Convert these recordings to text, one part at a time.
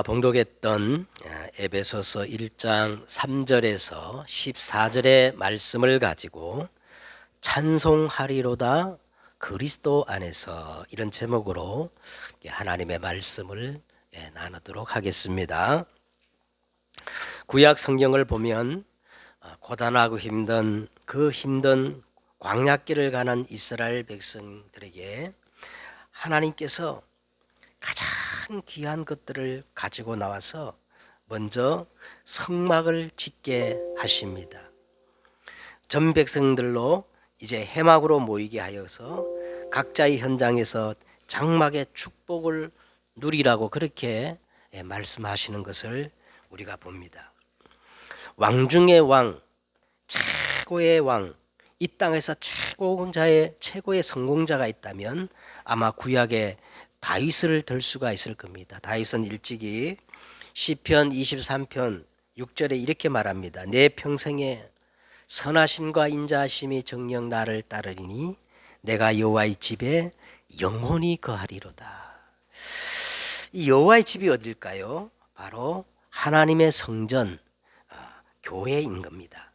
봉독했던 에베소서 1장 3절에서 14절의 말씀을 가지고 찬송하리로다 그리스도 안에서, 이런 제목으로 하나님의 말씀을 나누도록 하겠습니다. 구약 성경을 보면 고단하고 힘든 광야길을 가는 이스라엘 백성들에게 하나님께서 가장 귀한 것들을 가지고 나와서 먼저 성막을 짓게 하십니다. 전 백성들로 이제 회막으로 모이게 하여서 각자의 현장에서 장막의 축복을 누리라고 그렇게 말씀하시는 것을 우리가 봅니다. 왕 중의 왕, 최고의 왕, 이 땅에서 최고의 성공자가 있다면 아마 구약의 다윗을 들 수가 있을 겁니다. 다윗은 일찍이 시편 23편 6절에 이렇게 말합니다. 내 평생에 선하심과 인자하심이 정녕 나를 따르리니 내가 여호와의 집에 영원히 거하리로다. 이 여호와의 집이 어딜까요? 바로 하나님의 성전, 교회인 겁니다.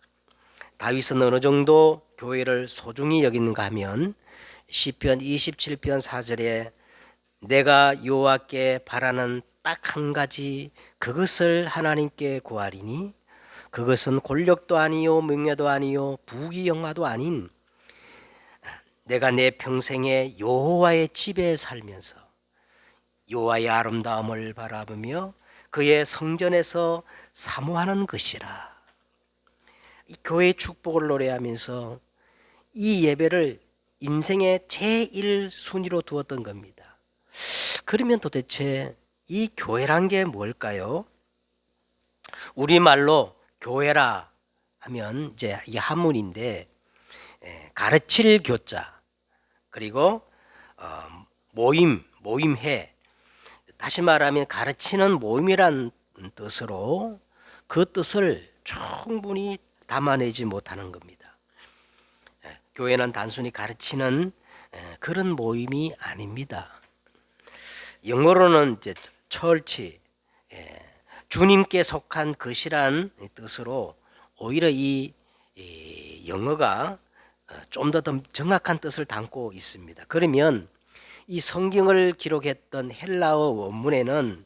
다윗은 어느 정도 교회를 소중히 여기는가 하면 시편 27편 4절에 내가 여호와께 바라는 딱 한 가지, 그것을 하나님께 구하리니 그것은 권력도 아니요 명예도 아니요 부귀영화도 아닌 내가 내 평생에 여호와의 집에 살면서 여호와의 아름다움을 바라보며 그의 성전에서 사모하는 것이라. 이 교회의 축복을 노래하면서 이 예배를 인생의 제1순위로 두었던 겁니다. 그러면 도대체 이 교회란 게 뭘까요? 우리말로 교회라 하면 이제 이 한문인데, 가르칠 교자, 그리고 모임회, 다시 말하면 가르치는 모임이란 뜻으로 그 뜻을 충분히 담아내지 못하는 겁니다. 교회는 단순히 가르치는 그런 모임이 아닙니다. 영어로는 이제 철치, 주님께 속한 것이란 뜻으로 오히려 이 영어가 좀 더 정확한 뜻을 담고 있습니다. 그러면 이 성경을 기록했던 헬라어 원문에는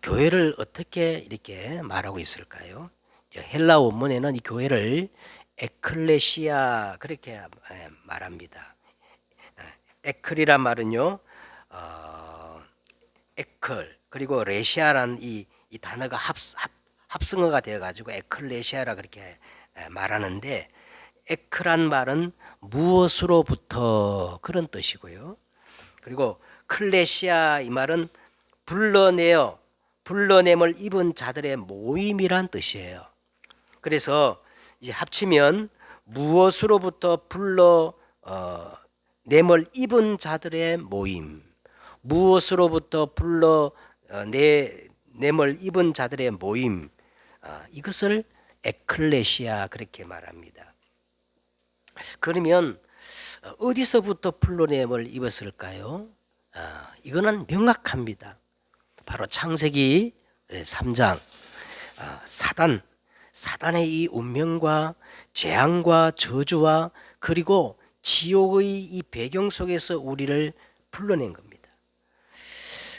교회를 어떻게 이렇게 말하고 있을까요? 헬라어 원문에는 이 교회를 에클레시아 그렇게 말합니다. 에클이란 말은요, 에클 그리고 레시아라는 이 단어가 합성어가 되어가지고 에클레시아라 그렇게 말하는데, 에클란 말은 무엇으로부터 그런 뜻이고요. 그리고 클레시아 이 말은 불러냄을 입은 자들의 모임이란 뜻이에요. 그래서 이제 합치면 무엇으로부터 불러냄을 입은 자들의 모임, 무엇으로부터 불러냄을 입은 자들의 모임, 이것을 에클레시아 그렇게 말합니다. 그러면 어디서부터 불러냄을 입었을까요? 이거는 명확합니다. 바로 창세기 3장 사단의 이 운명과 재앙과 저주와 그리고 지옥의 이 배경 속에서 우리를 불러낸 겁니다.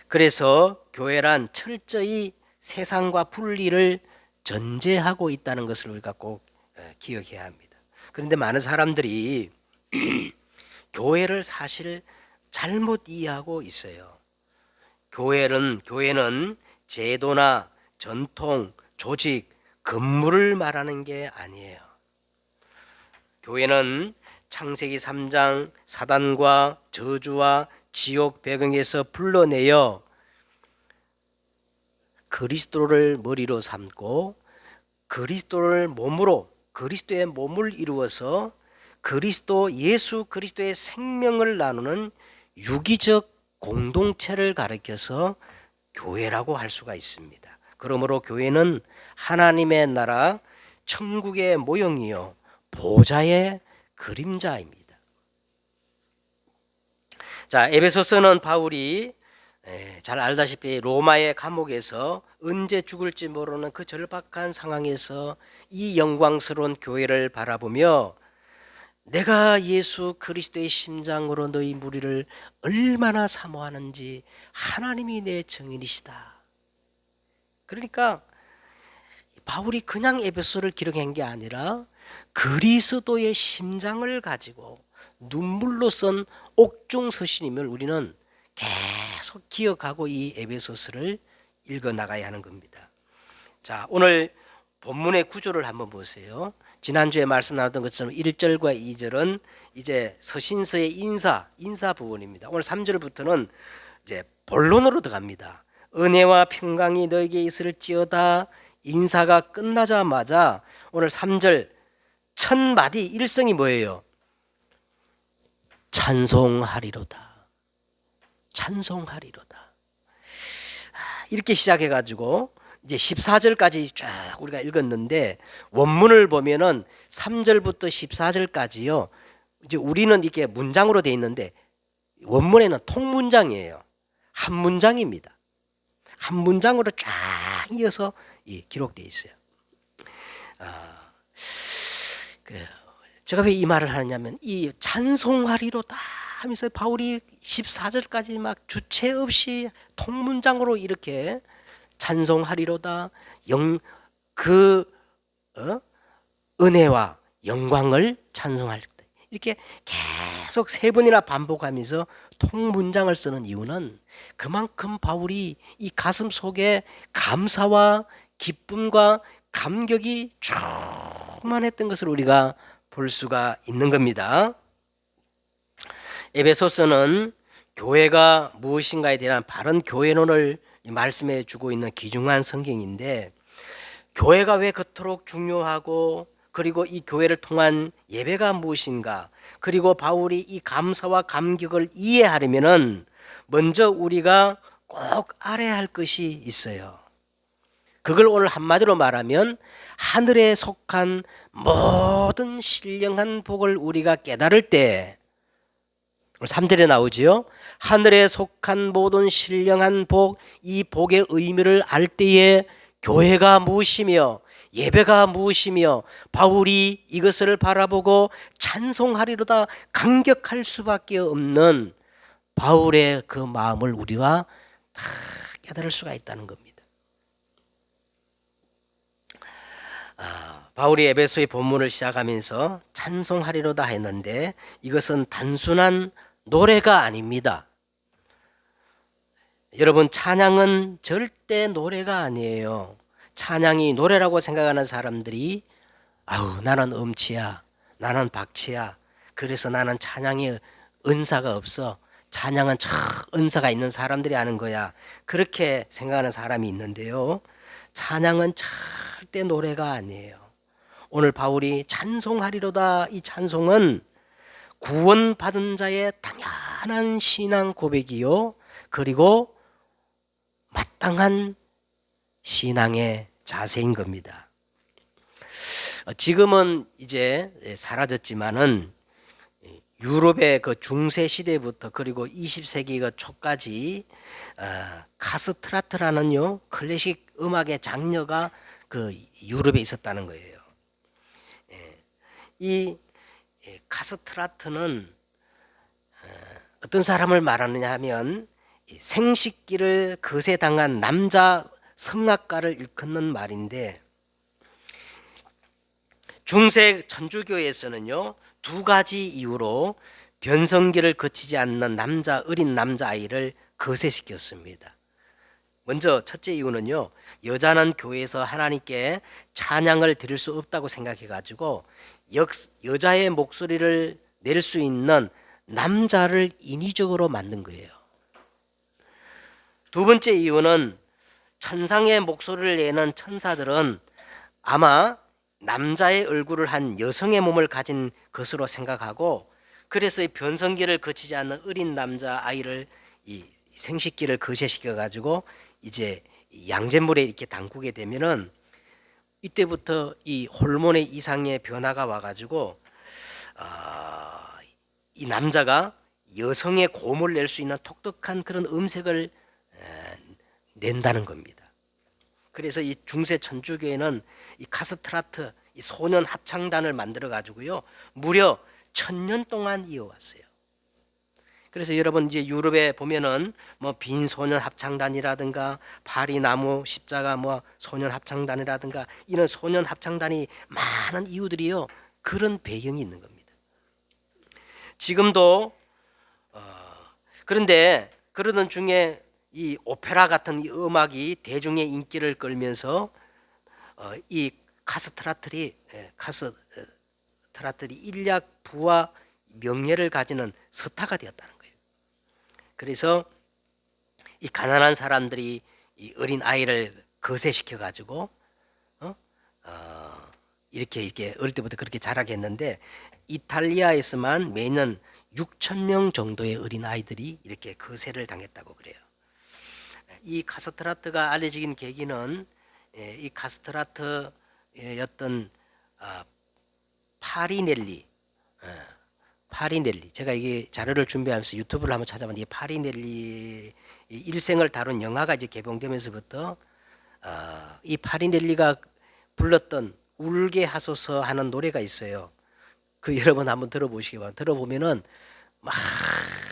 그래서 교회란 철저히 세상과 분리를 전제하고 있다는 것을 우리가 꼭 기억해야 합니다. 그런데 많은 사람들이 교회를 사실 잘못 이해하고 있어요. 교회는 제도나 전통, 조직, 건물을 말하는 게 아니에요. 교회는 창세기 3장 사단과 저주와 지옥 배경에서 불러내어 그리스도를 머리로 삼고 그리스도의 몸을 이루어서 예수 그리스도의 생명을 나누는 유기적 공동체를 가리켜서 교회라고 할 수가 있습니다. 그러므로 교회는 하나님의 나라, 천국의 모형이요 보좌의 그림자입니다. 자, 에베소서는 바울이 잘 알다시피 로마의 감옥에서 언제 죽을지 모르는 그 절박한 상황에서 이 영광스러운 교회를 바라보며 내가 예수 그리스도의 심장으로 너희 무리를 얼마나 사모하는지 하나님이 내 증인이시다. 그러니까 바울이 그냥 에베소를 기록한 게 아니라 그리스도의 심장을 가지고 눈물로 쓴 옥중서신임을 우리는 계속 기억하고 이 에베소서를 읽어 나가야 하는 겁니다. 자, 오늘 본문의 구조를 한번 보세요. 지난주에 말씀 나눴던 것처럼 1절과 2절은 이제 서신서의 인사 부분입니다. 오늘 3절부터는 이제 본론으로 들어갑니다. 은혜와 평강이 너에게 있을지어다. 인사가 끝나자마자 오늘 3절 첫 마디 일성이 뭐예요? 찬송하리로다. 찬송하리로다. 이렇게 시작해가지고 이제 14절까지 쭉 우리가 읽었는데 원문을 보면은 3절부터 14절까지요. 이제 우리는 이게 문장으로 돼 있는데 원문에는 통문장이에요. 한 문장입니다. 한 문장으로 쫙 이어서 기록되어 있어요. 제가 왜 이 말을 하느냐면 이 찬송하리로다 하면서 바울이 14절까지 막 주체 없이 통문장으로 이렇게 찬송하리로다 은혜와 영광을 찬송할 때 이렇게 계속 세 번이나 반복하면서 통문장을 쓰는 이유는 그만큼 바울이 이 가슴 속에 감사와 기쁨과 감격이 충만했던 것을 우리가 볼 수가 있는 겁니다. 에베소서는 교회가 무엇인가에 대한 바른 교회론을 말씀해 주고 있는 귀중한 성경인데 교회가 왜 그토록 중요하고 그리고 이 교회를 통한 예배가 무엇인가 그리고 바울이 이 감사와 감격을 이해하려면은 먼저 우리가 꼭 알아야 할 것이 있어요. 그걸 오늘 한마디로 말하면 하늘에 속한 모든 신령한 복을 우리가 깨달을 때 3절에 나오지요. 하늘에 속한 모든 신령한 복, 이 복의 의미를 알 때에 교회가 무엇이며 예배가 무엇이며 바울이 이것을 바라보고 찬송하리로다 감격할 수밖에 없는 바울의 그 마음을 우리가 다 깨달을 수가 있다는 겁니다. 바울이 에베소의 본문을 시작하면서 찬송하리로다 했는데 이것은 단순한 노래가 아닙니다. 여러분 찬양은 절대 노래가 아니에요. 찬양이 노래라고 생각하는 사람들이 아우 나는 음치야 나는 박치야 그래서 나는 찬양에 은사가 없어 찬양은 은사가 있는 사람들이 하는 거야 그렇게 생각하는 사람이 있는데요. 찬양은 절대 노래가 아니에요. 오늘 바울이 찬송하리로다 이 찬송은 구원받은 자의 당연한 신앙 고백이요 그리고 마땅한 신앙의 자세인 겁니다. 지금은 이제 사라졌지만은 유럽의 그 중세 시대부터 그리고 20세기 그 초까지 카스트라트라는요 클래식 음악의 장르가 그 유럽에 있었다는 거예요. 이 카스트라트는 어떤 사람을 말하느냐 하면 생식기를 거세당한 남자 성악가를 일컫는 말인데 중세 천주교에서는요 두 가지 이유로 변성기를 거치지 않는 어린 남자아이를 거세시켰습니다. 먼저 첫째 이유는요 여자는 교회에서 하나님께 찬양을 드릴 수 없다고 생각해 가지고 여자의 목소리를 낼 수 있는 남자를 인위적으로 만든 거예요. 두 번째 이유는 천상의 목소리를 내는 천사들은 아마 남자의 얼굴을 한 여성의 몸을 가진 것으로 생각하고 그래서 변성기를 거치지 않는 어린 남자 아이를 이 생식기를 거세시켜 가지고 이제 양잿물에 이렇게 담그게 되면은 이때부터 이 호르몬의 이상의 변화가 와가지고 이 남자가 여성의 고음을 낼 수 있는 독특한 그런 음색을 낸다는 겁니다. 그래서 이 중세 천주교회는 이 카스트라트, 이 소년 합창단을 만들어 가지고요 무려 1000년 동안 이어왔어요. 그래서 여러분 이제 유럽에 보면은 뭐 빈 소년 합창단이라든가 파리 나무 십자가 뭐 소년 합창단이라든가 이런 소년 합창단이 많은 이유들이요 그런 배경이 있는 겁니다. 지금도 그런데 그러던 중에 이 오페라 같은 이 음악이 대중의 인기를 끌면서 이 카스트라틀이 인력, 부와 명예를 가지는 스타가 되었다는 거예요. 그래서 이 가난한 사람들이 이 어린 아이를 거세시켜 가지고 이렇게 어릴 때부터 그렇게 자라게 했는데 이탈리아에서만 매년 6,000명 정도의 어린 아이들이 이렇게 거세를 당했다고 그래요. 이 카스트라트가 알려진 계기는 이 카스트라트의 어떤 파리넬리 제가 이게 자료를 준비하면서 유튜브를 한번 찾아봤는데 이 파리넬리 일생을 다룬 영화가 이제 개봉되면서부터 이 파리넬리가 불렀던 울게 하소서 하는 노래가 있어요. 그 여러분 한번 들어보시기 바랍니다. 들어보면은 막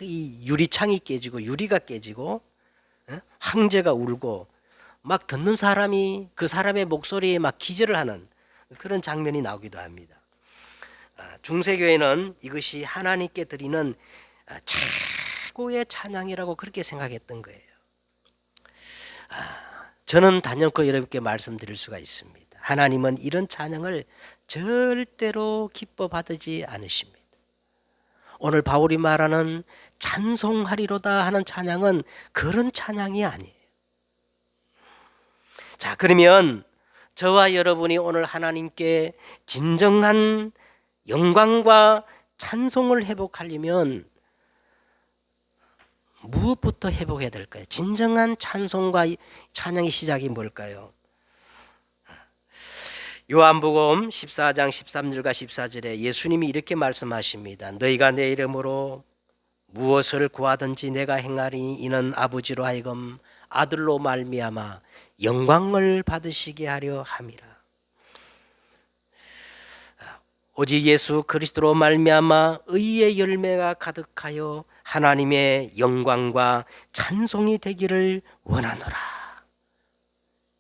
이 유리창이 깨지고 유리가 깨지고 황제가 울고 막 듣는 사람이 그 사람의 목소리에 막 기절을 하는 그런 장면이 나오기도 합니다. 중세교회는 이것이 하나님께 드리는 최고의 찬양이라고 그렇게 생각했던 거예요. 저는 단연코 여러분께 말씀드릴 수가 있습니다. 하나님은 이런 찬양을 절대로 기뻐 받지 않으십니다. 오늘 바울이 말하는 찬송하리로다 하는 찬양은 그런 찬양이 아니에요. 자, 그러면 저와 여러분이 오늘 하나님께 진정한 영광과 찬송을 회복하려면 무엇부터 회복해야 될까요? 진정한 찬송과 찬양의 시작이 뭘까요? 요한복음 14장 13절과 14절에 예수님이 이렇게 말씀하십니다. 너희가 내 이름으로 무엇을 구하든지 내가 행하리니 이는 아버지로 하여금 아들로 말미암아 영광을 받으시게 하려 함이라. 오직 예수 그리스도로 말미암아 의의 열매가 가득하여 하나님의 영광과 찬송이 되기를 원하노라.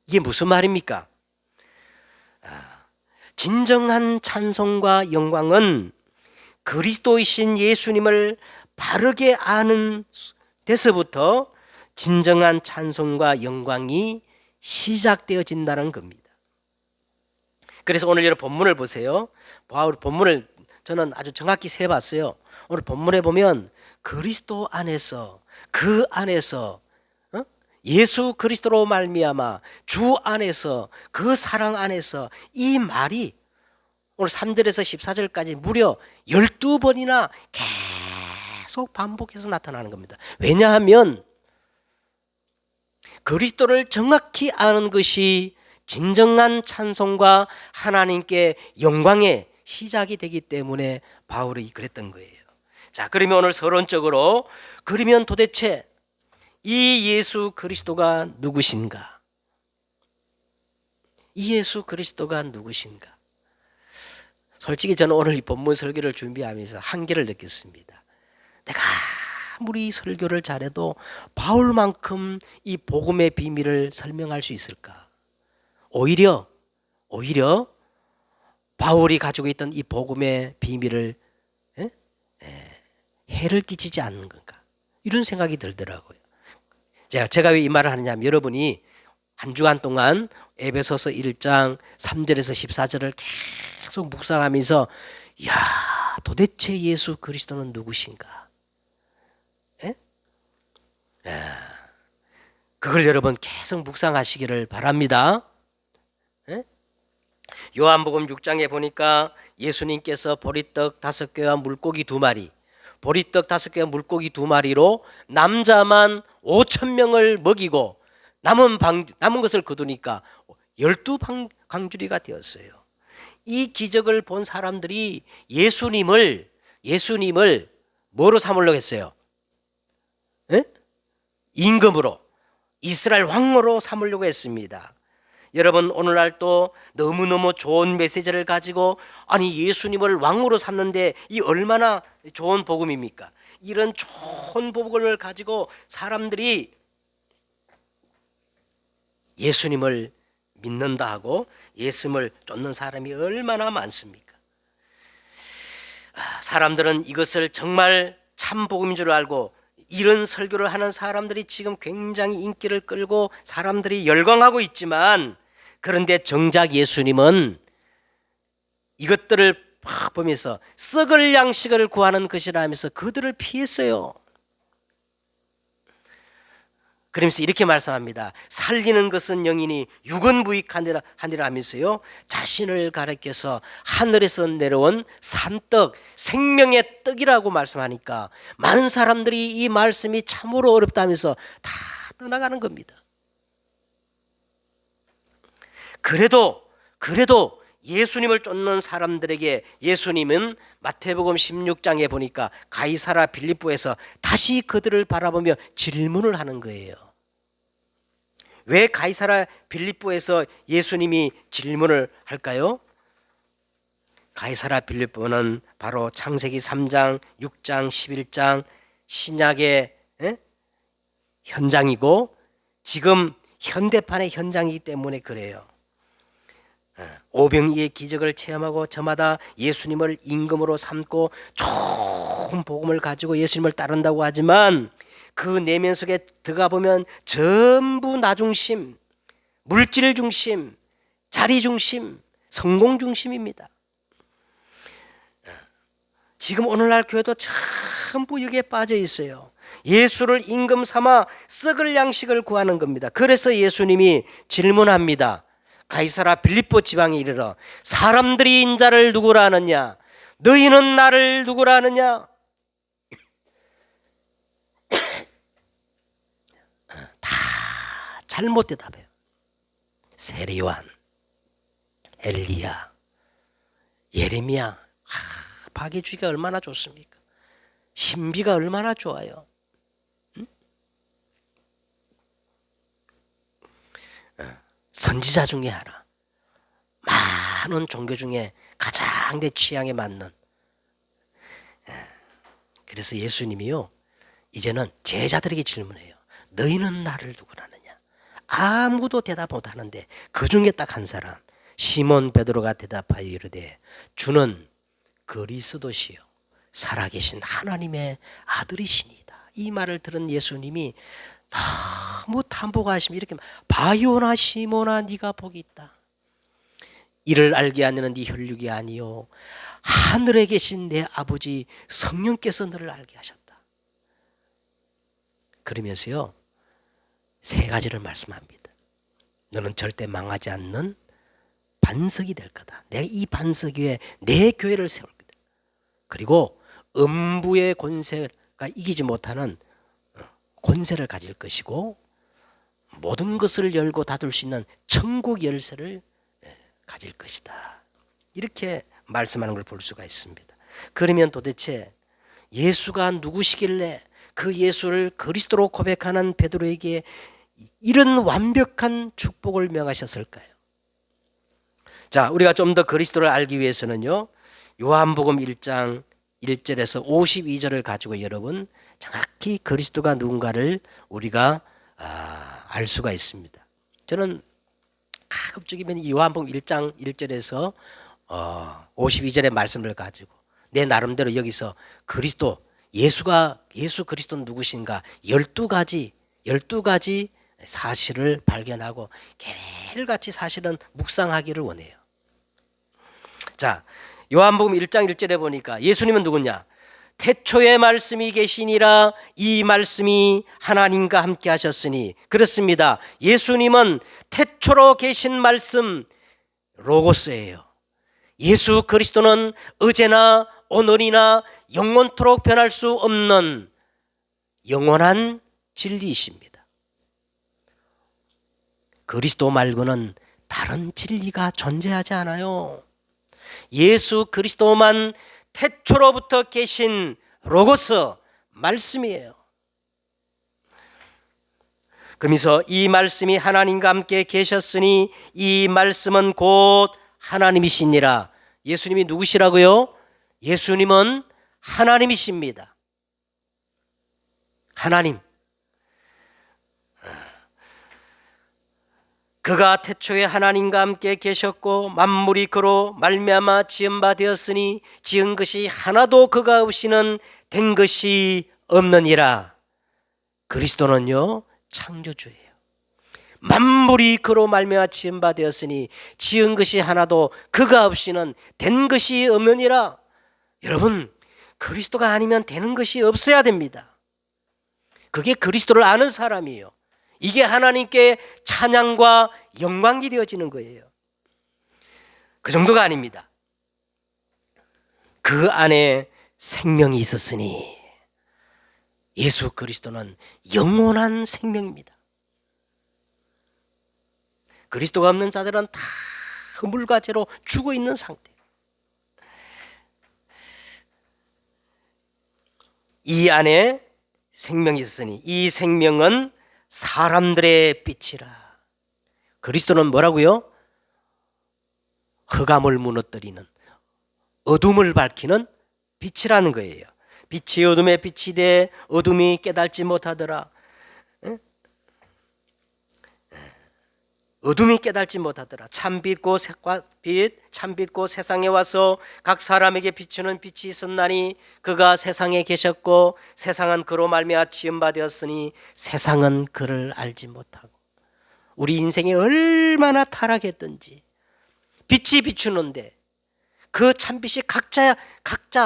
이게 무슨 말입니까? 진정한 찬송과 영광은 그리스도이신 예수님을 바르게 아는 데서부터 진정한 찬송과 영광이 시작되어진다는 겁니다. 그래서 오늘 여러분 본문을 보세요. 바울 본문을 저는 아주 정확히 세봤어요. 오늘 본문에 보면 그리스도 안에서 그 안에서 예수 그리스도로 말미암아 주 안에서 그 사랑 안에서 이 말이 오늘 3절에서 14절까지 무려 12번이나 계속 반복해서 나타나는 겁니다. 왜냐하면 그리스도를 정확히 아는 것이 진정한 찬송과 하나님께 영광의 시작이 되기 때문에 바울이 그랬던 거예요. 자, 그러면 오늘 서론적으로 그러면 도대체 이 예수 그리스도가 누구신가? 이 예수 그리스도가 누구신가? 솔직히 저는 오늘 이 본문 설교를 준비하면서 한계를 느꼈습니다. 내가 아무리 설교를 잘해도 바울만큼 이 복음의 비밀을 설명할 수 있을까? 오히려 바울이 가지고 있던 이 복음의 비밀을 해를 끼치지 않는 건가? 이런 생각이 들더라고요. 제가 왜 이 말을 하느냐면 여러분이 한 주간 동안 에베소서 1장 3절에서 14절을 계속 묵상하면서 야, 도대체 예수 그리스도는 누구신가? 그걸 여러분 계속 묵상하시기를 바랍니다. 요한복음 6장에 보니까 예수님께서 보리떡 5개와 물고기 2마리, 보리떡 5개와 물고기 2마리로 남자만 5,000명을 먹이고 남은 것을 거두니까 12강주리가 되었어요. 이 기적을 본 사람들이 예수님을 뭐로 삼으려고 했어요? 임금으로. 이스라엘 왕으로 삼으려고 했습니다. 여러분, 오늘날 또 너무너무 좋은 메시지를 가지고 예수님을 왕으로 삼는데 이 얼마나 좋은 복음입니까? 이런 좋은 복음을 가지고 사람들이 예수님을 믿는다 하고 예수님을 쫓는 사람이 얼마나 많습니까? 사람들은 이것을 정말 참 복음인 줄 알고 이런 설교를 하는 사람들이 지금 굉장히 인기를 끌고 사람들이 열광하고 있지만, 그런데 정작 예수님은 이것들을 보면서 썩을 양식을 구하는 것이라 하면서 그들을 피했어요. 그러면서 이렇게 말씀합니다. 살리는 것은 영이니 육은 무익하니라 하면서요, 자신을 가리켜서 하늘에서 내려온 산떡, 생명의 떡이라고 말씀하니까 많은 사람들이 이 말씀이 참으로 어렵다면서 다 떠나가는 겁니다. 그래도 예수님을 쫓는 사람들에게 예수님은 마태복음 16장에 보니까 가이사라 빌립보에서 다시 그들을 바라보며 질문을 하는 거예요. 왜 가이사라 빌립보에서 예수님이 질문을 할까요? 가이사라 빌립보는 바로 창세기 3장, 6장, 11장 신약의 현장이고 지금 현대판의 현장이기 때문에 그래요. 오병이의 기적을 체험하고 저마다 예수님을 임금으로 삼고 좋은 복음을 가지고 예수님을 따른다고 하지만 그 내면 속에 들어가 보면 전부 나 중심, 물질 중심, 자리 중심, 성공 중심입니다. 지금 오늘날 교회도 전부 여기에 빠져 있어요. 예수를 임금 삼아 썩을 양식을 구하는 겁니다. 그래서 예수님이 질문합니다. 가이사라 빌립보 지방에 이르러 사람들이 인자를 누구라 하느냐? 너희는 나를 누구라 하느냐? 다 잘못 대답해요. 세례요한, 엘리야, 예레미야, 박해주기가 얼마나 좋습니까? 신비가 얼마나 좋아요. 선지자 중에 하나, 많은 종교 중에 가장 내 취향에 맞는. 그래서 예수님이요, 이제는 제자들에게 질문해요. 너희는 나를 누구라 하느냐? 아무도 대답 못하는데 그 중에 딱 한 사람, 시몬 베드로가 대답하여 이르되 주는 그리스도시요 살아계신 하나님의 아들이시니이다. 이 말을 들은 예수님이 너무 탐복하시면 이렇게, 바요나 시모나 네가 복이 있다. 이를 알게 하는 네 혈육이 아니요 하늘에 계신 내 아버지 성령께서 너를 알게 하셨다. 그러면서요, 세 가지를 말씀합니다. 너는 절대 망하지 않는 반석이 될 거다. 내가 이 반석 위에 내 교회를 세울 거다. 그리고 음부의 권세가 이기지 못하는 권세를 가질 것이고 모든 것을 열고 닫을 수 있는 천국 열쇠를 가질 것이다. 이렇게 말씀하는 걸 볼 수가 있습니다. 그러면 도대체 예수가 누구시길래 그 예수를 그리스도로 고백하는 베드로에게 이런 완벽한 축복을 명하셨을까요? 자, 우리가 좀 더 그리스도를 알기 위해서는요, 요한복음 1장 1절에서 52절을 가지고 여러분 정확히 그리스도가 누군가를 우리가 알 수가 있습니다. 저는 가급적이면 요한복음 1장 1절에서 52절의 말씀을 가지고 내 나름대로 여기서 그리스도, 예수 그리스도는 누구신가 12가지 사실을 발견하고 개일같이 사실은 묵상하기를 원해요. 자, 요한복음 1장 1절에 보니까 예수님은 누구냐? 태초에 말씀이 계시니라 이 말씀이 하나님과 함께 하셨으니. 그렇습니다. 예수님은 태초로 계신 말씀 로고스예요. 예수 그리스도는 어제나 오늘이나 영원토록 변할 수 없는 영원한 진리이십니다. 그리스도 말고는 다른 진리가 존재하지 않아요. 예수 그리스도만 태초로부터 계신 로고스 말씀이에요. 그러면서 이 말씀이 하나님과 함께 계셨으니 이 말씀은 곧 하나님이시니라. 예수님이 누구시라고요? 예수님은 하나님이십니다. 하나님. 그가 태초에 하나님과 함께 계셨고 만물이 그로 말미암아 지은 바 되었으니 지은 것이 하나도 그가 없이는 된 것이 없느니라. 그리스도는요 창조주예요. 만물이 그로 말미암아 지은 바 되었으니 지은 것이 하나도 그가 없이는 된 것이 없느니라. 여러분, 그리스도가 아니면 되는 것이 없어야 됩니다. 그게 그리스도를 아는 사람이에요. 이게 하나님께 찬양과 영광이 되어지는 거예요. 그 정도가 아닙니다. 그 안에 생명이 있었으니 예수 그리스도는 영원한 생명입니다. 그리스도가 없는 자들은 다 물과 죄로 죽어 있는 상태. 이 안에 생명이 있었으니 이 생명은 사람들의 빛이라. 그리스도는 뭐라고요? 흑암을 무너뜨리는, 어둠을 밝히는 빛이라는 거예요. 빛이 어둠에 빛이 돼 어둠이 깨닫지 못하더라. 어둠이 깨닫지 못하더라. 참빛고 빛, 참빛고 세상에 와서 각 사람에게 비추는 빛이 있었나니 그가 세상에 계셨고 세상은 그로 말미암아 지은 바 되었으니 세상은 그를 알지 못하고. 우리 인생이 얼마나 타락했던지 빛이 비추는데 그 참빛이 각자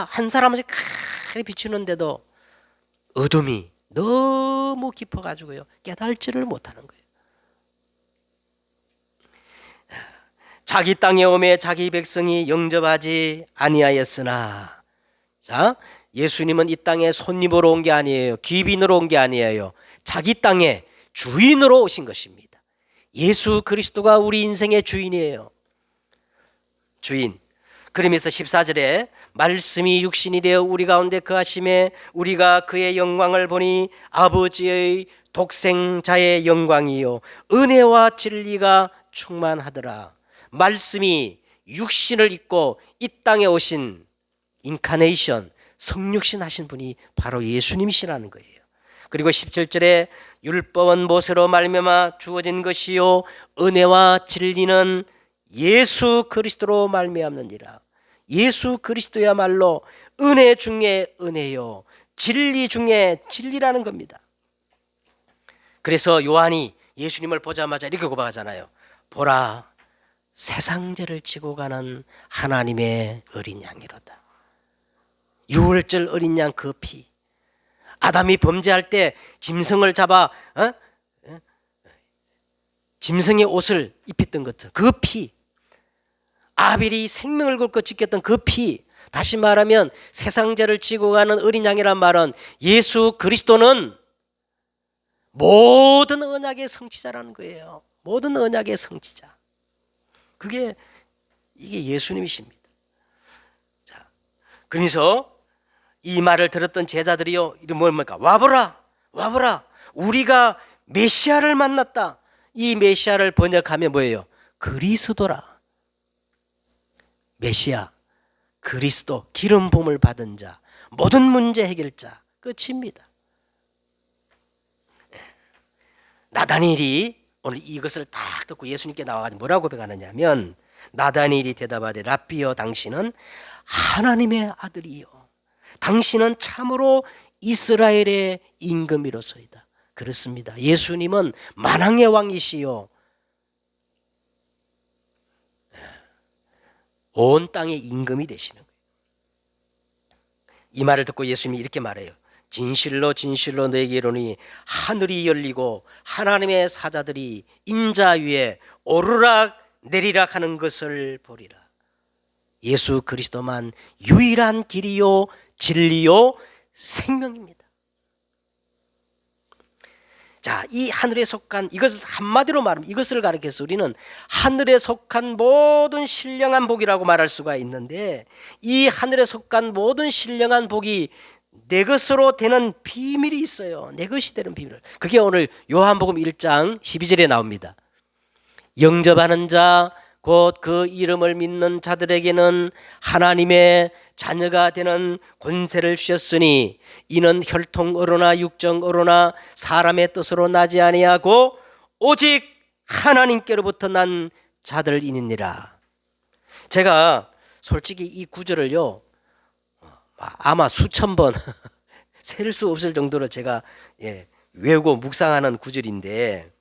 한 사람씩 크게 비추는데도 어둠이 너무 깊어가지고요 깨달지를 못하는 거예요. 자기 땅에 오매 자기 백성이 영접하지 아니하였으나, 자, 예수님은 이 땅에 손님으로 온 게 아니에요. 귀빈으로 온 게 아니에요. 자기 땅에 주인으로 오신 것입니다. 예수 그리스도가 우리 인생의 주인이에요. 주인. 그러면서 14절에 말씀이 육신이 되어 우리 가운데 거하심에 우리가 그의 영광을 보니 아버지의 독생자의 영광이요 은혜와 진리가 충만하더라. 말씀이 육신을 입고 이 땅에 오신 인카네이션, 성육신 하신 분이 바로 예수님이시라는 거예요. 그리고 17절에 율법은 모세로 말미암아 주어진 것이요 은혜와 진리는 예수 그리스도로 말미암느니라. 예수 그리스도야말로 은혜 중에 은혜요 진리 중에 진리라는 겁니다. 그래서 요한이 예수님을 보자마자 이렇게 고백하잖아요. 보라, 세상 죄를 지고 가는 하나님의 어린 양이로다. 유월절 어린 양 그 피. 아담이 범죄할 때 짐승을 잡아 짐승의 옷을 입혔던 것들, 그 피. 아벨이 생명을 걸고 지켰던 그 피. 다시 말하면 세상 죄를 지고 가는 어린 양이란 말은 예수 그리스도는 모든 언약의 성취자라는 거예요. 모든 언약의 성취자. 이게 예수님이십니다. 자, 그래서 이 말을 들었던 제자들이요, 이게 뭡니까? 와보라, 우리가 메시아를 만났다. 이 메시아를 번역하면 뭐예요? 그리스도라. 메시아, 그리스도, 기름 부음을 받은 자, 모든 문제 해결자, 끝입니다. 나다니엘이 오늘 이것을 딱 듣고 예수님께 나와가지고 뭐라고 고백하느냐면, 나다니엘이 대답하되 랍비여, 당신은 하나님의 아들이요 당신은 참으로 이스라엘의 임금이로소이다. 그렇습니다. 예수님은 만왕의 왕이시요 온 땅의 임금이 되시는 거예요. 이 말을 듣고 예수님이 이렇게 말해요. 진실로 진실로 너에게 이르노니 하늘이 열리고 하나님의 사자들이 인자 위에 오르락 내리락 하는 것을 보리라. 예수 그리스도만 유일한 길이요 진리요 생명입니다. 자, 이 하늘에 속한, 이것을 한마디로 말하면 이것을 가리켜서 우리는 하늘에 속한 모든 신령한 복이라고 말할 수가 있는데, 이 하늘에 속한 모든 신령한 복이 내 것으로 되는 비밀이 있어요. 내 것이 되는 비밀. 그게 오늘 요한복음 1장 12절에 나옵니다. 영접하는 자 곧 그 이름을 믿는 자들에게는 하나님의 자녀가 되는 권세를 주셨으니 이는 혈통으로나 육정으로나 사람의 뜻으로 나지 아니하고 오직 하나님께로부터 난 자들이니라. 제가 솔직히 이 구절을요 아마 수천 번 셀 수 없을 정도로 제가 외우고 묵상하는 구절인데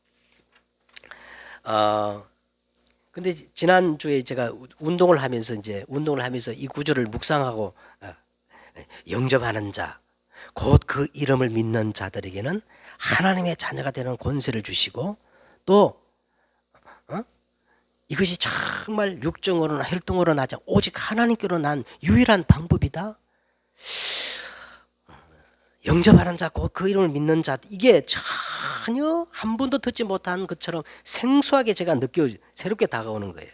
근데 지난주에 제가 운동을 하면서 이 구절을 묵상하고 영접하는 자 곧 그 이름을 믿는 자들에게는 하나님의 자녀가 되는 권세를 주시고 또 이것이 정말 육정으로나 혈통으로 나지 오직 하나님께로 난 유일한 방법이다. 영접하는 자 곧 그 이름을 믿는 자 이게 전혀 한 번도 듣지 못한 것처럼 생소하게 제가 새롭게 다가오는 거예요.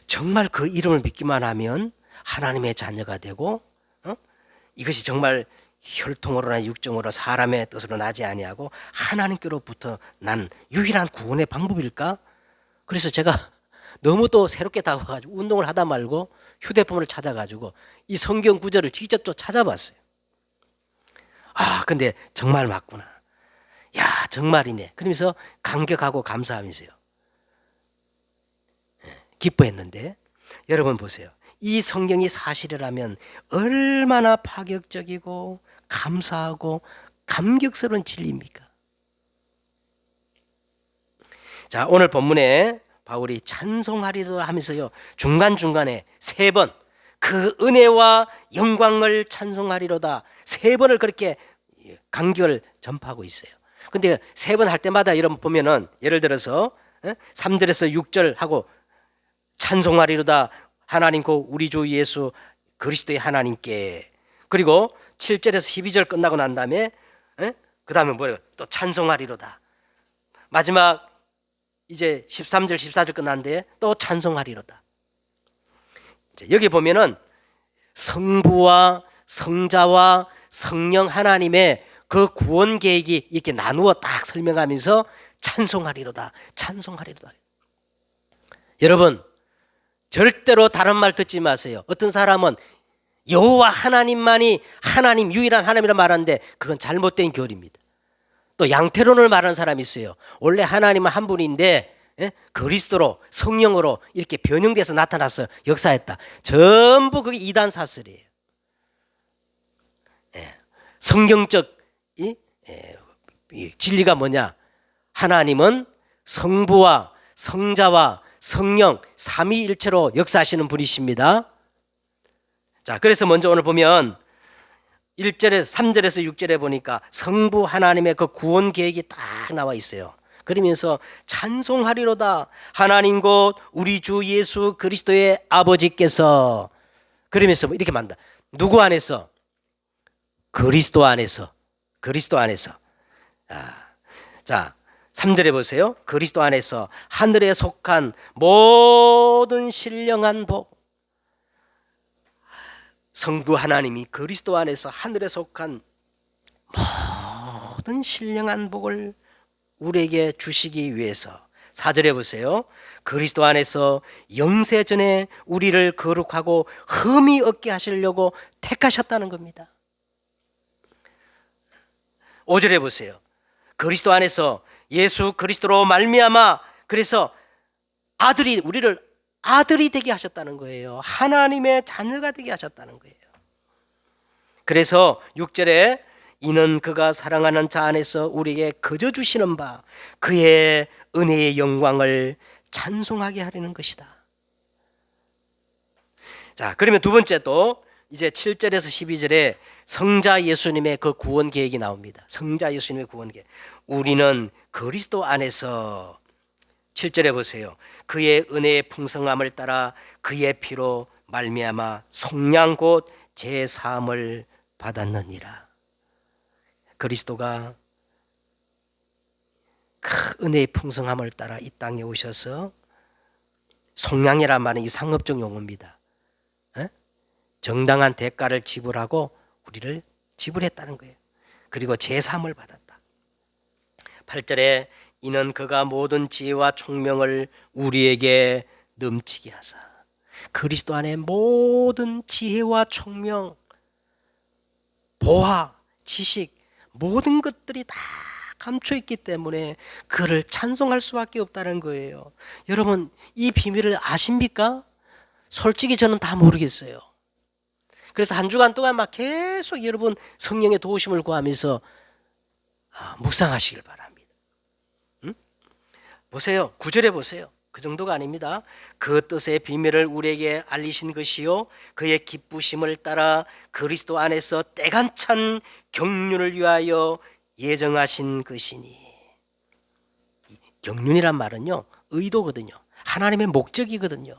정말 그 이름을 믿기만 하면 하나님의 자녀가 되고 이것이 정말 혈통으로나 육정으로 사람의 뜻으로 나지 아니하고 하나님께로부터 난 유일한 구원의 방법일까? 그래서 제가 너무 또 새롭게 다가와가지고 운동을 하다 말고 휴대폰을 찾아가지고 이 성경 구절을 직접 또 찾아봤어요. 근데 정말 맞구나. 야, 정말이네. 그러면서 감격하고 감사하면서요. 기뻐했는데 여러분 보세요. 이 성경이 사실이라면 얼마나 파격적이고 감사하고 감격스러운 진리입니까? 자, 오늘 본문에 바울이 찬송하리로다 하면서요. 중간중간에 3번 그 은혜와 영광을 찬송하리로다 3번을 그렇게 간격을 전파하고 있어요. 근데 3번 할 때마다 여러분 보면은 예를 들어서 3절에서 6절 하고 찬송하리로다 하나님 곧 우리 주 예수 그리스도의 하나님께 그리고 7절에서 12절 끝나고 난 다음에 그 다음에 뭐예요? 또 찬송하리로다. 마지막 이제 13절 14절 끝났는데 또 찬송하리로다. 여기 보면은 성부와 성자와 성령 하나님의 그 구원 계획이 이렇게 나누어 딱 설명하면서 찬송하리로다. 찬송하리로다. 여러분 절대로 다른 말 듣지 마세요. 어떤 사람은 여호와 하나님만이 하나님 유일한 하나님이라 말하는데 그건 잘못된 교리입니다. 또 양태론을 말하는 사람이 있어요. 원래 하나님은 한 분인데 그리스도로 성령으로 이렇게 변형돼서 나타나서 역사했다. 전부 그게 이단 사설이에요. 성경적 진리가 뭐냐? 하나님은 성부와 성자와 성령 삼위일체로 역사하시는 분이십니다. 자, 그래서 먼저 오늘 보면 1절에서 3절에서 6절에 보니까 성부 하나님의 그 구원 계획이 딱 나와 있어요. 그러면서 찬송하리로다 하나님 곧 우리 주 예수 그리스도의 아버지께서 그러면서 이렇게 말한다. 누구 안에서? 그리스도 안에서. 그리스도 안에서. 자, 3절에 보세요. 그리스도 안에서 하늘에 속한 모든 신령한 복. 성부 하나님이 그리스도 안에서 하늘에 속한 모든 신령한 복을 우리에게 주시기 위해서 4절에 보세요. 그리스도 안에서 영세전에 우리를 거룩하고 흠이 없게 하시려고 택하셨다는 겁니다. 5절에 보세요. 그리스도 안에서 예수 그리스도로 말미암아 그래서 우리를 아들이 되게 하셨다는 거예요. 하나님의 자녀가 되게 하셨다는 거예요. 그래서 6절에 이는 그가 사랑하는 자 안에서 우리에게 거저 주시는 바 그의 은혜의 영광을 찬송하게 하려는 것이다. 자, 그러면 두 번째 또 이제 7절에서 12절에 성자 예수님의 그 구원 계획이 나옵니다. 성자 예수님의 구원 계획. 우리는 그리스도 안에서 7절에 보세요. 그의 은혜의 풍성함을 따라 그의 피로 말미암아 속량 곧 제사함을 받았느니라. 그리스도가 그 은혜의 풍성함을 따라 이 땅에 오셔서 속량이란 말은 이 상업적 용어입니다. 정당한 대가를 지불하고 우리를 지불했다는 거예요. 그리고 제3을 받았다. 8절에 이는 그가 모든 지혜와 총명을 우리에게 넘치게 하사. 그리스도 안에 모든 지혜와 총명, 보화, 지식, 모든 것들이 다 감춰 있기 때문에 그를 찬송할 수밖에 없다는 거예요. 여러분, 이 비밀을 아십니까? 솔직히 저는 다 모르겠어요. 그래서 한 주간 동안 막 계속 여러분 성령의 도우심을 구하면서 묵상하시길 바랍니다. 보세요. 9절에 보세요. 그 정도가 아닙니다. 그 뜻의 비밀을 우리에게 알리신 것이요 그의 기쁘심을 따라 그리스도 안에서 때간찬 경륜을 위하여 예정하신 것이니. 경륜이란 말은요 의도거든요. 하나님의 목적이거든요.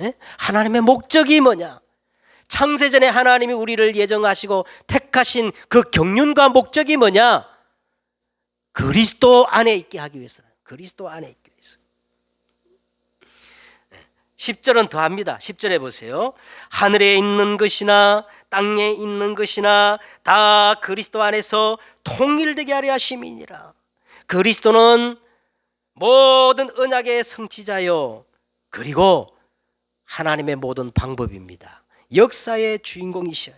예? 하나님의 목적이 뭐냐? 창세전에 하나님이 우리를 예정하시고 택하신 그 경륜과 목적이 뭐냐? 그리스도 안에 있게 하기 위해서는. 그리스도 안에 있기 위해서. 10절은 더합니다. 10절에 보세요. 하늘에 있는 것이나 땅에 있는 것이나 다 그리스도 안에서 통일되게 하려 하심이니라. 그리스도는 모든 언약의 성취자요 그리고 하나님의 모든 방법입니다. 역사의 주인공이셔요.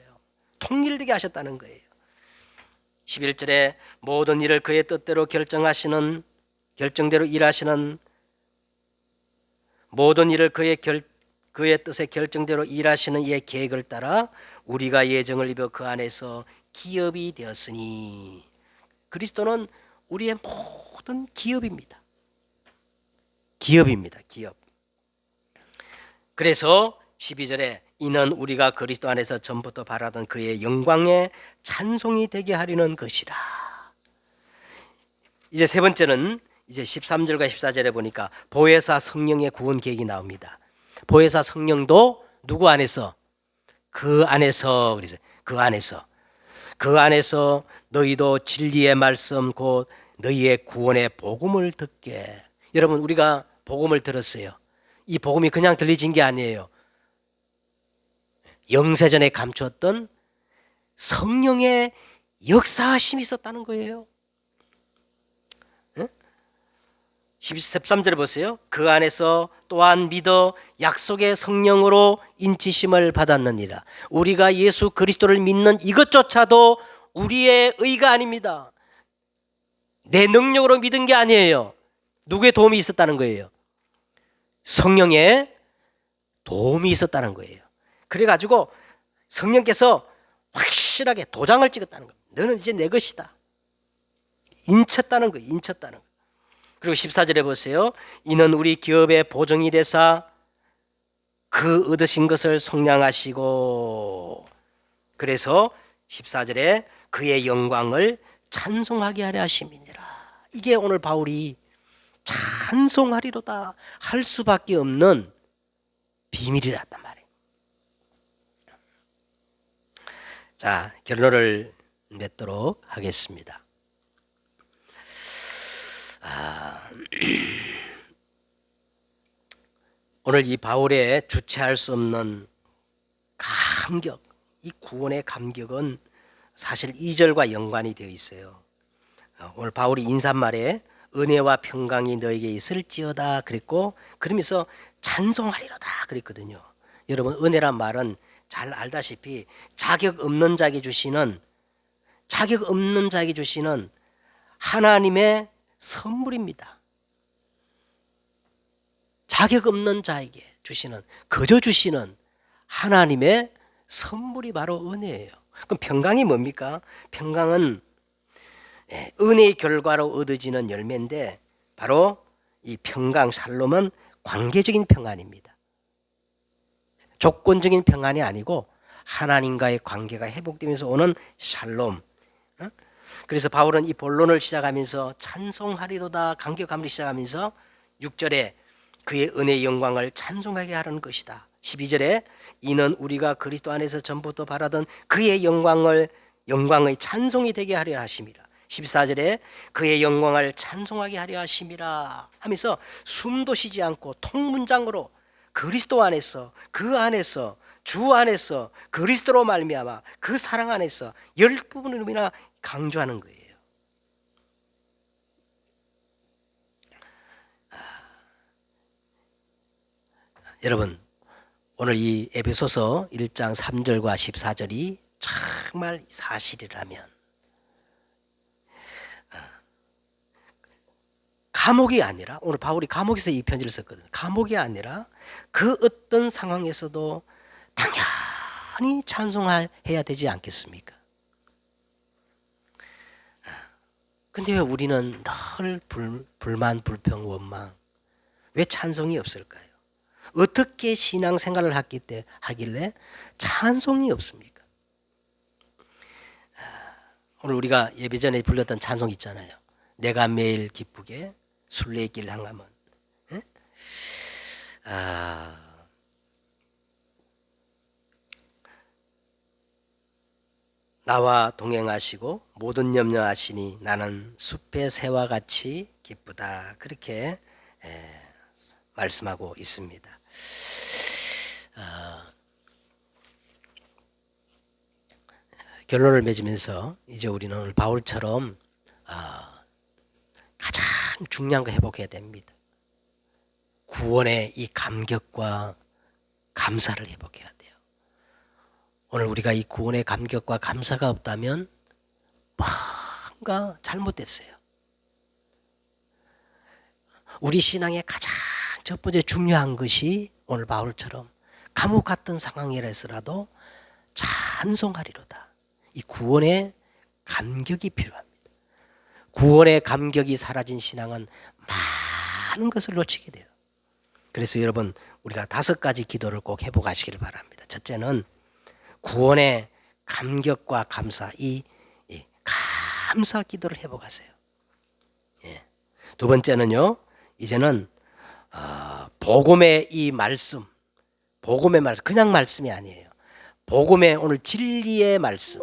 통일되게 하셨다는 거예요. 11절에 모든 일을 그의 뜻대로 결정대로 일하시는 모든 일을 그의 뜻의 결정대로 일하시는 이의 계획을 따라 우리가 예정을 입어 그 안에서 기업이 되었으니. 그리스도는 우리의 모든 기업입니다. 기업입니다. 기업. 그래서 12절에 이는 우리가 그리스도 안에서 전부터 바라던 그의 영광에 찬송이 되게 하려는 것이라. 이제 세 번째는 이제 13절과 14절에 보니까 보혜사 성령의 구원 계획이 나옵니다. 보혜사 성령도 누구 안에서? 그 안에서. 그래서 그 안에서 너희도 진리의 말씀 곧 너희의 구원의 복음을 듣게. 여러분, 우리가 복음을 들었어요. 이 복음이 그냥 들려진 게 아니에요. 영세전에 감추었던 성령의 역사하심이 있었다는 거예요. 13절에 보세요. 그 안에서 또한 믿어 약속의 성령으로 인치심을 받았느니라. 우리가 예수 그리스도를 믿는 이것조차도 우리의 의가 아닙니다. 내 능력으로 믿은 게 아니에요. 누구의 도움이 있었다는 거예요? 성령의 도움이 있었다는 거예요. 그래가지고 성령께서 확실하게 도장을 찍었다는 겁니다. 너는 이제 내 것이다. 인쳤다는 거예요. 인쳤다는 거예요. 그리고 14절에 보세요. 이는 우리 기업의 보증이 되사 그 얻으신 것을 속량하시고. 그래서 14절에 그의 영광을 찬송하게 하려 하심이니라. 이게 오늘 바울이 찬송하리로다 할 수밖에 없는 비밀이랐단 말이에요. 자, 결론을 맺도록 하겠습니다. 오늘 이 바울의 주체할 수 없는 감격, 이 구원의 감격은 사실 2절과 연관이 되어 있어요. 오늘 바울이 인사말에 은혜와 평강이 너에게 있을지어다 그랬고, 그러면서 찬송하리로다 그랬거든요. 여러분, 은혜란 말은 잘 알다시피 자격 없는 자에게 주시는 하나님의 선물입니다. 자격 없는 자에게 주시는, 거저 주시는 하나님의 선물이 바로 은혜예요. 그럼 평강이 뭡니까? 평강은 은혜의 결과로 얻어지는 열매인데, 바로 이 평강, 샬롬은 관계적인 평안입니다. 조건적인 평안이 아니고 하나님과의 관계가 회복되면서 오는 샬롬. 그래서 바울은 이 본론을 시작하면서 찬송하리로다 감격함으로 시작하면서 6절에 그의 은혜의 영광을 찬송하게 하려는 것이다. 12절에 이는 우리가 그리스도 안에서 전부터 바라던 그의 영광의 찬송이 되게 하려 하심이라. 14절에 그의 영광을 찬송하게 하려 하심이라 하면서 숨도 쉬지 않고 통문장으로 그리스도 안에서, 그 안에서, 주 안에서, 그리스도로 말미암아 그 사랑 안에서 10부분이나 강조하는 거예요. 여러분, 오늘 이 에베소서 1장 3절과 14절이 정말 사실이라면 감옥이 아니라, 오늘 바울이 감옥에서 이 편지를 썼거든요. 감옥이 아니라 그 어떤 상황에서도 당연히 찬송해야 되지 않겠습니까? 근데 왜 우리는 늘 불만, 불평, 원망, 왜 찬송이 없을까요? 어떻게 신앙생활을 하길래 찬송이 없습니까? 오늘 우리가 예배 전에 불렀던 찬송 있잖아요. 내가 매일 기쁘게 순례길 향하면. 나와 동행하시고 모든 염려하시니 나는 숲의 새와 같이 기쁘다. 그렇게 말씀하고 있습니다. 결론을 맺으면서 이제 우리는 오늘 바울처럼 가장 중요한 거 회복해야 됩니다. 구원의 이 감격과 감사를 회복해야 돼요. 오늘 우리가 이 구원의 감격과 감사가 없다면 뭔가 잘못됐어요. 우리 신앙의 가장 첫 번째 중요한 것이 오늘 바울처럼 감옥 같은 상황이라서라도 찬송하리로다. 이 구원의 감격이 필요합니다. 구원의 감격이 사라진 신앙은 많은 것을 놓치게 돼요. 그래서 여러분, 우리가 5가지 기도를 꼭 회복하시길 바랍니다. 첫째는 구원의 감격과 감사, 이 감사 기도를 회복하세요. 두 번째는요, 이제는 복음의 이 말씀, 복음의 말씀, 그냥 말씀이 아니에요. 복음의 오늘 진리의 말씀,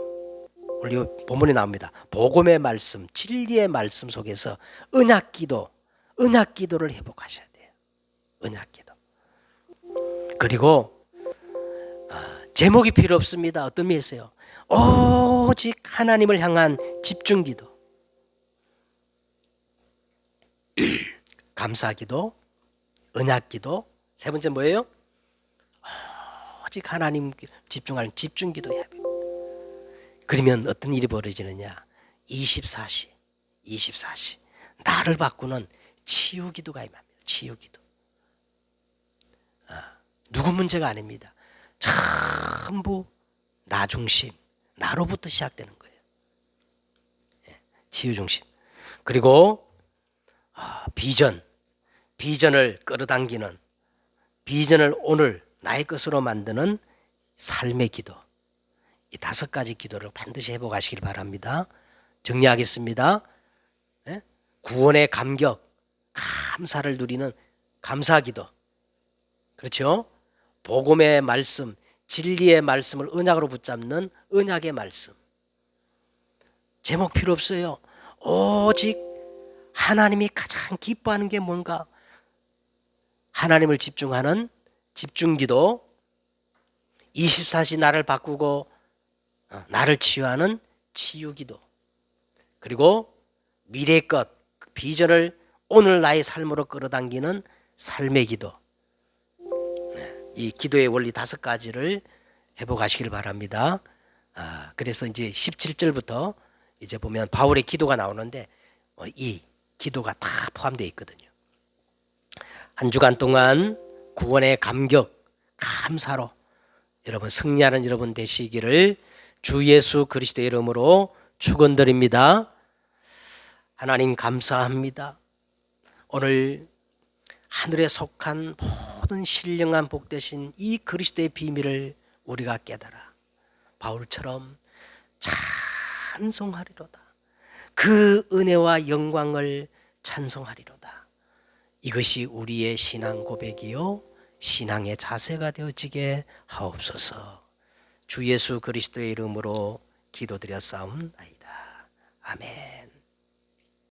오늘 본문에 나옵니다. 복음의 말씀, 진리의 말씀 속에서 언약기도를 회복하셔야 돼요. 언약기도. 그리고 제목이 필요 없습니다. 어떤 의미에서요? 오직 하나님을 향한 집중기도, 감사기도, 언약기도. 세 번째 뭐예요? 오직 하나님 집중하는 집중기도 해야 됩니다. 그러면 어떤 일이 벌어지느냐? 24시 나를 바꾸는 치유기도가 임합니다. 치유기도. 누구 문제가 아닙니다. 전부 나 중심, 나로부터 시작되는 거예요. 치유 중심. 그리고 비전을 끌어당기는, 비전을 오늘 나의 것으로 만드는 삶의 기도. 이 5가지 기도를 반드시 회복하시길 바랍니다. 정리하겠습니다. 구원의 감격, 감사를 누리는 감사기도. 그렇죠? 복음의 말씀, 진리의 말씀을 언약으로 붙잡는 언약의 말씀. 제목 필요 없어요. 오직 하나님이 가장 기뻐하는 게 뭔가? 하나님을 집중하는 집중기도, 24시 나를 바꾸고 나를 치유하는 치유기도, 그리고 미래의 것, 비전을 오늘 나의 삶으로 끌어당기는 삶의 기도. 이 기도의 원리 5가지를 회복하시길 바랍니다. 그래서 이제 17절부터 이제 보면 바울의 기도가 나오는데 이 기도가 다 포함되어 있거든요. 한 주간 동안 구원의 감격, 감사로 여러분 승리하는 여러분 되시기를 주 예수 그리스도의 이름으로 축원드립니다. 하나님 감사합니다. 오늘 하늘에 속한 모든 신령한 복 되신 이 그리스도의 비밀을 우리가 깨달아 바울처럼 찬송하리로다. 그 은혜와 영광을 찬송하리로다. 이것이 우리의 신앙 고백이요 신앙의 자세가 되어지게 하옵소서. 주 예수 그리스도의 이름으로 기도드렸사옵나이다. 아멘.